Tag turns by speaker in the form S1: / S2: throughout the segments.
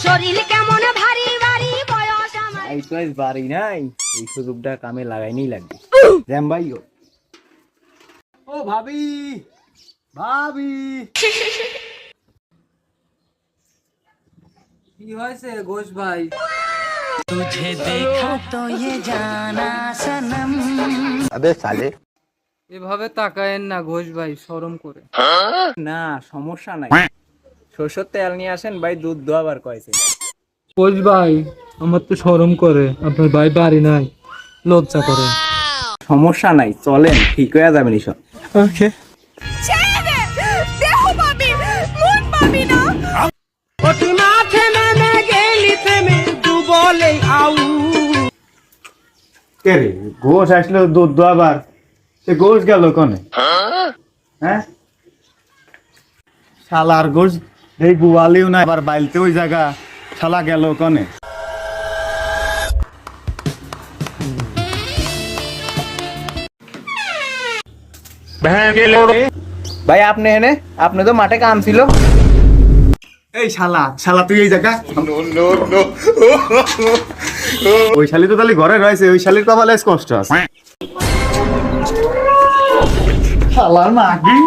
S1: শরীর কেমন ভারী ভারী বয়স আমার
S2: এই তো আজ বাড়ি নাই, এই সুযোগটা কামে লাগাইনি লাগবে। জ্যাম ভাই ও ভাবি, ভাবি
S3: কি হয়েছে ঘোষ ভাই?
S2: আবে সালে
S3: এভাবে তাকায়েন না ঘোষ ভাই, শরম করে।
S2: না সমস্যা নাই, সরষের তেল নিয়ে আসেন ভাই, দুধ দোয়াবার কয়েছে।
S3: ঘোষ ভাই আমার তো শরম করে, আপনার ভাই বাড়ি নাই, লজ্জা করে।
S2: সমস্যা নাই, চলেন, ঠিক হয়ে যাবেন এইসব। ওকে
S1: ছেড়ে দে দেহ পাবি মন পাবি না
S2: কে রে, গোশ আসলো দুধ দোয়াবার, সে গোশ গেল কোনে? হ্যাঁ শালার গোশ এই বুয়ালিও না, আবার বাইলতে ওই জায়গা, শালা গেল কোনে? ভাই আপনি এনে, আপনি তো মাঠে কাম ছিল। এই শালা, শালা তুই এই জায়গা, ওই শালি তো তাহলে ঘরে রয়েছে, ওই শালির কপালে কষ্ট আছে। শালার মাগি,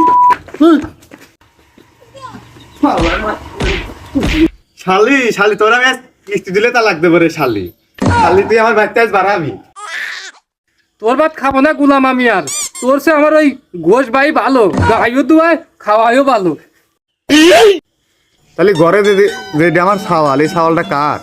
S2: শালি শালি তোরা আমি কিস্তি দিলে তা লাগতে পারে। শালি শালি তুই আমার বাড়িতে আজ বাড়াবি।
S3: তোর ভাত খাবো না গুলাম আমি, আর তোর সে আমার ওই ঘোষ ভাই ভালো, গাইও দুয়ায় খাওয়াইও ভালো।
S2: তাহলে ঘরে যে আমার ছাওয়াল, এই ছাওয়ালটা কার?